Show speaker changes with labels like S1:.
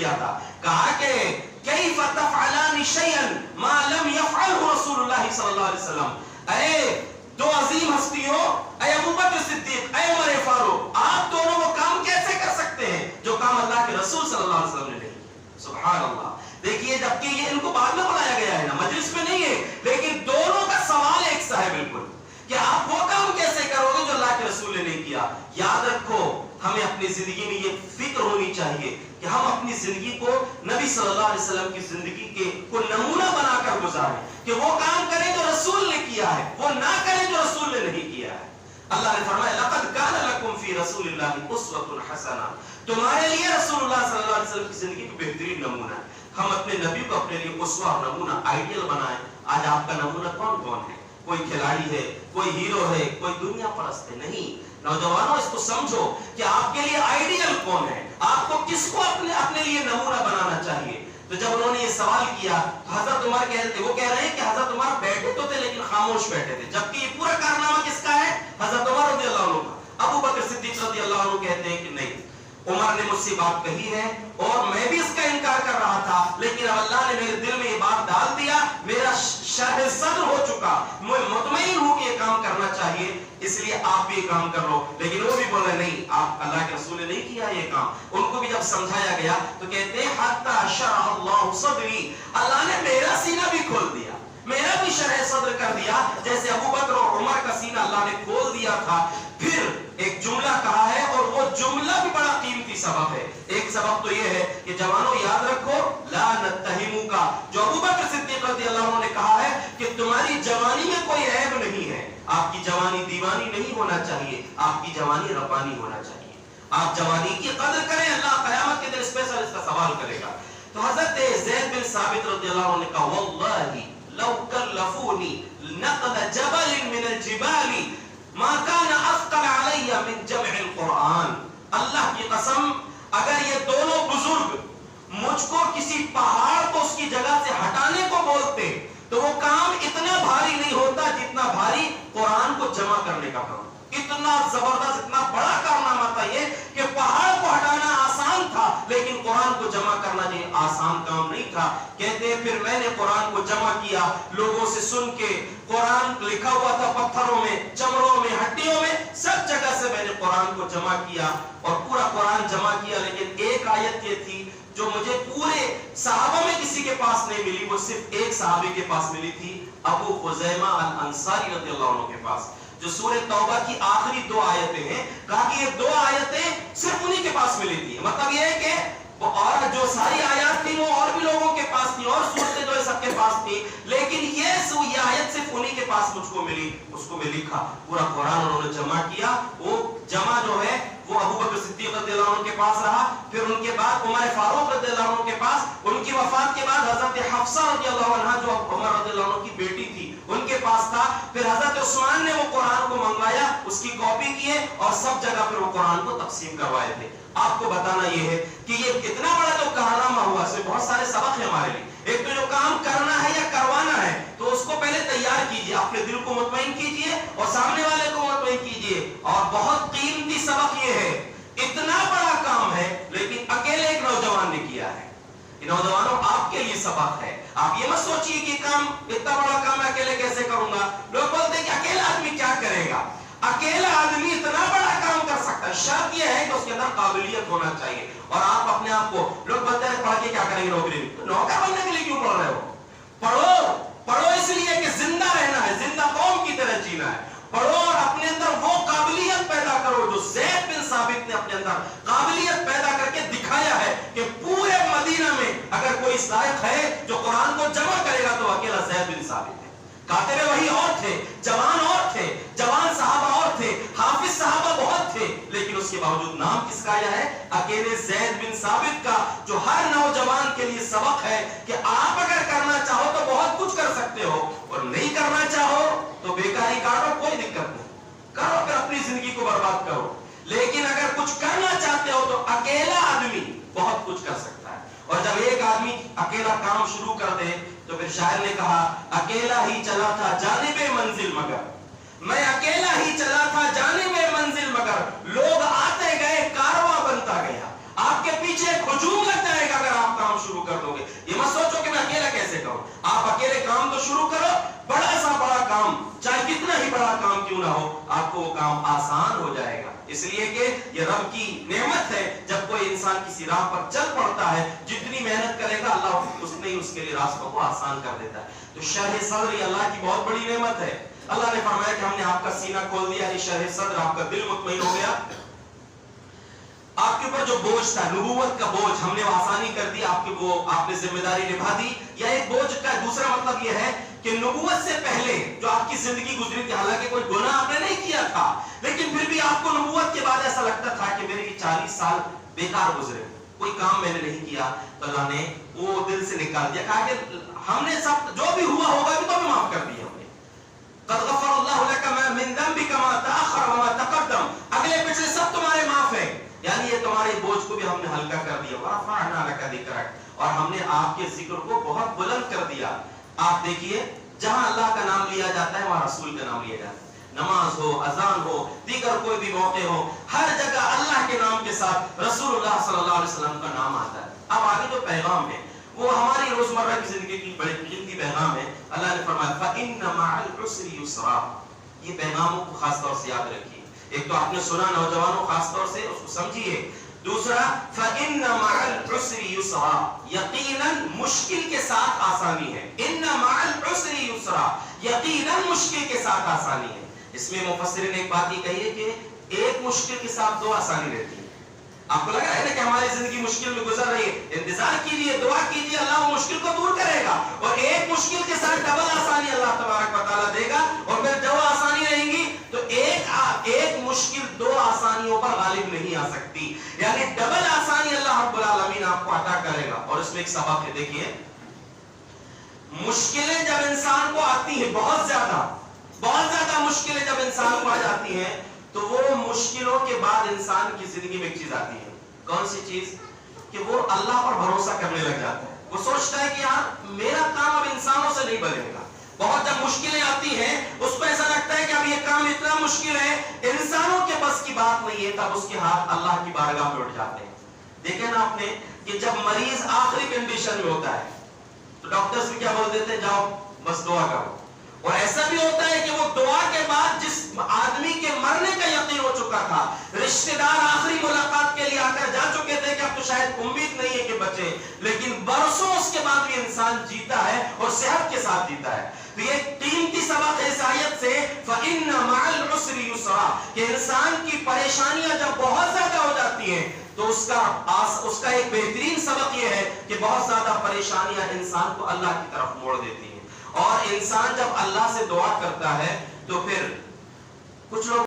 S1: کیا تھا. کہا کہ کیف تفعلان شیئا ما لم يفعله رسول اللہ صلی اللہ علیہ وسلم. اے دو عظیم ہستیوں، اے ابو بکر صدیق، اے عمر فاروق، آپ دونوں وہ کام کیسے کر سکتے ہیں جو کام اللہ کے رسول صلی اللہ علیہ وسلم نے نہیں. سبحان اللہ. دیکھیے جبکہ یہ ان کو بعد میں بلایا گیا ہے نا، مجلس میں نہیں ہے، لیکن دونوں کا سوال ایک سا ہے بالکل کہ آپ وہ کام کیسے کرو گے جو اللہ کے رسول نے نہیں کیا. یاد رکھو ہمیں اپنی زندگی میں یہ فکر ہونی چاہیے کہ ہم اپنی زندگی کو نبی صلی اللہ علیہ وسلم کی زندگی کے کو نمونہ بنا کر گزاریں کہ وہ کام کریں جو رسول نے کیا ہے، وہ نہ کریں جو رسول نے نہیں کیا ہے. اللہ نے فرمایا لقد کان لکم فی رسول اللہ اسوۃ حسنہ، تمہارے لیے رسول اللہ صلی اللہ علیہ وسلم کی زندگی کا بہترین نمونہ ہے. ہم اپنے نبی کو اپنے لیے اسوہ اور نمونہ آئیڈیل بنائیں. آج آپ کا نمونہ کون کون ہے؟ کوئی کھلاڑی ہے، کوئی ہیرو ہے، کوئی دنیا پرست ہے؟ نہیں. نوجوانوں اس کو سمجھو کہ آپ کے لیے آئیڈیل کون ہے، آپ کو کس کو اپنے لیے نمونہ بنانا چاہیے. تو جب انہوں نے یہ سوال کیا تو حضرت عمر وہ کہہ رہے ہیں کہ حضرت عمر بیٹھے تو تھے لیکن خاموش بیٹھے تھے، جبکہ یہ پورا کارنامہ کس کا ہے؟ حضرت عمر رضی اللہ عنہ کا. ابو بکر صدیق رضی اللہ عنہ کہتے ہیں کہ نہیں، عمر نے مجھ سے بات کہی ہے اور میں بھی اس کا انکار کر رہا تھا، لیکن اب اللہ نے میرے دل میں یہ بات ڈال دیا، میرا شرح صدر ہو چکا، میں مطمئن ہوں کہ یہ کام کرنا چاہیے، اس لیے آپ بھی یہ کام کر لو. لیکن وہ بھی بولے نہیں، آپ اللہ کے رسول نے نہیں کیا یہ کام. ان کو بھی جب سمجھایا گیا تو کہتے ہیں حتی شرح اللہ صدری، اللہ نے میرا سینہ بھی کھول دیا، میرا بھی شرح صدر کر دیا جیسے ابو بکر اور عمر کا سینہ اللہ نے کھول دیا تھا. پھر ایک جملہ کہا ہے اور وہ جملہ بھی بڑا قیمتی سبب ہے. ایک سبب تو یہ ہے کہ جوانوں یاد رکھو لا نتہمو کا، جو ابو بکر صدیق رضی اللہ عنہ نے کہا ہے کہ تمہاری جوانی میں کوئی عیب نہیں ہے، آپ کی جوانی دیوانی نہیں ہونا چاہیے، آپ کی جوانی ربانی ہونا چاہیے. آپ جوانی کی قدر کریں، اللہ قیامت کے دن اسپیشل اس کا سوال کرے گا. تو حضرت زید بن ثابت رضی اللہ عنہ نے کہا واللہ لو کلفونی نقد جبل من الجبال ما كان اثقل علی من جمع القرآن. اللہ کی قسم اگر یہ دونوں بزرگ مجھ کو کسی پہاڑ کو اس کی جگہ سے ہٹانے کو بولتے تو وہ کام اتنا بھاری نہیں ہوتا جتنا بھاری قرآن کو جمع کرنے کا کام. اتنا زبردست، اتنا بڑا کارنامہ تھا یہ کہ پہاڑ کو ہٹانا آسان تھا لیکن قرآن کو جمع کرنا یہ آسان کام نہیں تھا. کہتے ہیں پھر میں نے قرآن کو جمع کیا لوگوں سے سن کے. قرآن لکھا ہوا تھا پتھروں میں، چمڑوں میں، ہڈیوں میں، سب جگہ سے میں نے قرآن کو جمع کیا اور پورا قرآن جمع کیا. لیکن ایک آیت یہ تھی جو مجھے پورے صحابہ میں کسی کے پاس نہیں ملی، وہ صرف ایک صحابی کے پاس ملی تھی، ابو خزیمہ الانصاری رضی اللہ عنہ کے پاس، جو سورہ توبہ کی آخری 2 آیتیں ہیں. کہا کہ یہ 2 آیتیں صرف انہی کے پاس ملی تھی. مطلب یہ ہے کہ اور جو ساری آیات تھی وہ اور بھی لوگوں کے پاس تھی اور صورتیں جو ہے سب کے پاس تھی، لیکن یہ آیت صرف انہی کے پاس مجھ کو ملی. اس کو میں لکھا پورا قرآن انہوں نے جمع کیا. وہ جمع جو ہے وہ ابو بکر صدیق رضی اللہ عنہ کے پاس رہا، پھر ان کے بعد عمر فاروق رضی اللہ عنہ کے پاس، ان کی وفات کے بعد حضرت حفصہ رضی اللہ عنہ جو عمر رضی اللہ عنہ کی بیٹی تھی ان کے پاس تھا. پھر حضرت عثمان نے وہ قرآن کو منگوایا، اس کی کاپی کیے اور سب جگہ پھر وہ قرآن کو تقسیم کروائے تھے. آپ کو بتانا یہ ہے کہ یہ کتنا بڑا جو کارنامہ ہوا، اس میں بہت سارے سبق ہیں ہمارے لیے. ایک تو جو کام کرنا ہے یا کروانا ہے تو اس کو پہلے تیار کیجئے، اپنے دل کو مطمئن کیجئے اور سامنے والے کو مطمئن کیجئے. اور بہت قیمتی سبق یہ ہے، اتنا بڑا کام ہے لیکن اکیلے ایک نوجوان نے کیا ہے. نوجوانوں آپ کے لیے سبق ہے. آپ یہ مت سوچئے کہ کام اتنا بڑا کام میں اکیلے کیسے کروں گا. لوگ بولتے ہیں کہ اکیلا آدمی کیا کرے گا. اکیلا آدمی اتنا بڑا کام کر سکتا ہے، شرط یہ ہے کہ اس کے اندر قابلیت ہونا چاہیے. اور آپ اپنے آپ کو، لوگ بولتے ہیں پڑھ کے کیا کریں گے، نوکری. نوکر بننے کے لیے کیوں پڑھ رہے ہو؟ پڑھو اس لیے کہ زندہ رہنا ہے، زندہ قوم کی طرح جینا ہے. پڑھو اور اپنے اندر وہ قابلیت پیدا کرو جو زید بن ثابت نے اپنے اندر قابلیت پیدا کر کے دکھایا ہے کہ پورے مدینہ میں اگر کوئی لائق ہے جو قرآن کو جمع کرے گا تو اکیلا زید بن ثابت ہے. کاتب وحی اور تھے، جوان صحابہ اور تھے، حافظ صحابہ بہت تھے، لیکن اس کے باوجود نام کس کا آیا ہے؟ اکیلے زید بن ثابت کا، جو ہر نوجوان کے لیے سبق ہے کہ آپ اگر کرنا چاہو تو بہت کچھ کر سکتے ہو اور نہیں کرنا چاہو تو بیکاری کاٹو، کوئی دقت نہیں، کرو پھر اپنی زندگی کو برباد کرو. لیکن اگر کچھ کرنا چاہتے ہو تو اکیلا آدمی بہت کچھ کر سکتا ہے. اور جب ایک آدمی اکیلا کام شروع کر دے تو پھر شاعر نے کہا اکیلا ہی چلا تھا جانب منزل مگر، میں اکیلا ہی چلا تھا جانب منزل مگر، لوگ آتے گئے کارواں بنتا گیا. آپ کے پیچھے ہجوم لگ جائے گا اگر کر دو گے. یہ مت سوچو کہ میں اکیلا کیسے کروں. آپ اکیلے کام تو شروع کرو. بڑا سا بڑا کام, چاہے کتنا ہی بڑا کام کیوں نہ ہو, آپ کو وہ کام آسان ہو جائے گا. اس لیے کہ یہ رب کی نعمت ہے, جب کوئی انسان کسی راہ پر چل پڑتا ہے, جتنی محنت کرے گا اللہ اس نے اس کے لیے راستوں کو آسان کر دیتا ہے. تو شرح صدر یہ اللہ کی بہت بڑی نعمت ہے. اللہ نے فرمایا کہ ہم نے آپ کا سینہ کھول دیا, شرح صدر, آپ کا دل مطمئن ہو گیا. آپ کے اوپر جو بوجھ تھا, نبوت کا بوجھ, ہم نے آسانی کر دی, آپ نے ذمہ داری نبھا دی. یا ایک بوجھ کا دوسرا مطلب یہ ہے کہ نبوت سے پہلے جو آپ کی زندگی گزری تھی, حالانکہ کوئی گناہ آپ نے نہیں کیا تھا, لیکن پھر بھی آپ کو نبوت کے بعد ایسا لگتا تھا کہ میرے 40 سال بیکار گزرے, کوئی کام میں نے نہیں کیا. تو اللہ نے وہ دل سے نکال دیا, کہا کہ ہم نے سب جو بھی ہوا ہوگا بھی تو بھی معاف کر دیا. ہم نے قد غفر اللہ لک ما من ذنبک ما تأخر وما تقدم, اگلے پچھلے سب تمہارے معاف ہیں. یعنی یہ تمہارے بوجھ کو بھی ہم نے ہلکا کر دیا. ورفعنا لک ذکرک, اور ہم نے آپ کے ذکر کو بہت بلند کر دیا. آپ دیکھیے جہاں اللہ کا نام لیا جاتا ہے وہاں رسول کا نام لیا جاتا ہے. نماز ہو, اذان ہو, دیگر کوئی بھی موقع ہو, ہر جگہ اللہ کے نام کے ساتھ رسول اللہ صلی اللہ علیہ وسلم کا نام آتا ہے. اب آگے جو پیغام ہے وہ ہماری روزمرہ کی زندگی کی بڑی قیمتی پیغام ہے. اللہ نے فرمایا فَإِنَّ مَعَ الْعُسْرِ يُسْرًا. یہ پیغاموں کو خاص طور سے یاد رکھیے. ایک تو آپ نے سنا, نوجوانوں خاص طور سے اس کو سمجھیے. دوسرا فَإِنَّ مَعَ الْعُسْرِ يُسْرًا, یقیناً مشکل کے ساتھ آسانی ہے. إِنَّ مَعَ الْعُسْرِ يُسْرًا, یقیناً مشکل کے ساتھ آسانی ہے. اس میں مفسرین نے ایک بات یہ کہی ہے کہ ایک مشکل کے ساتھ دو آسانی رہتی ہے. آپ کو لگ رہا ہے نا کہ ہماری زندگی مشکل میں گزر رہی ہے, انتظار کیجیے, دعا کیجیے, اللہ وہ مشکل کو دور کرے گا, اور ایک مشکل کے ساتھ ڈبل آسانی اللہ تبارک و تعالیٰ دے گا. اور پھر جو آسانی رہیں گی تو ایک مشکل دو آسانیوں پر غالب نہیں آ سکتی. یعنی ڈبل آسانی اللہ رب العالمین آپ کو عطا کرے گا. اور اس میں ایک سبق ہے, دیکھیے مشکلیں جب انسان کو آتی ہیں, بہت زیادہ مشکلیں جب انسان کو آ جاتی ہیں, تو وہ مشکلوں کے بعد انسان کی زندگی میں ایک چیز آتی ہے. کون سی چیز؟ کہ وہ اللہ پر بھروسہ کرنے لگ جاتا ہے. وہ سوچتا ہے کہ یار میرا کام اب انسانوں سے نہیں بنے گا. بہت جب مشکلیں آتی ہیں اس کو ایسا لگتا ہے کہ اب یہ کام اتنا مشکل ہے, انسانوں کے بس کی بات نہیں ہے, تب اس کے ہاتھ اللہ کی بارگاہ میں اٹھ جاتے ہیں. دیکھیں نا آپ نے کہ جب مریض آخری کنڈیشن میں ہوتا ہے تو ڈاکٹرز بھی کیا بول دیتے ہیں, جاؤ بس دعا کرو. اور ایسا بھی ہوتا ہے کہ وہ دعا کے بعد جس آدمی کے مرنے کا یقین ہو چکا تھا, رشتہ دار آخری ملاقات کے لیے آ کر جا چکے تھے کہ اب تو شاید امید نہیں ہے کہ بچے, لیکن برسوں اس کے بعد بھی انسان جیتا ہے اور صحت کے ساتھ جیتا ہے. تو یہ قیمتی سبق ہے اس آیت سے, فَإِنَّ مَعَ الْعُسْرِ يُسْرًا, کہ انسان کی پریشانیاں جب بہت زیادہ ہو جاتی ہیں تو اس کا ایک بہترین سبق یہ ہے کہ بہت زیادہ پریشانیاں انسان کو اللہ کی طرف موڑ دیتی ہیں. اور انسان جب اللہ سے دعا کرتا ہے تو پھر کچھ لوگ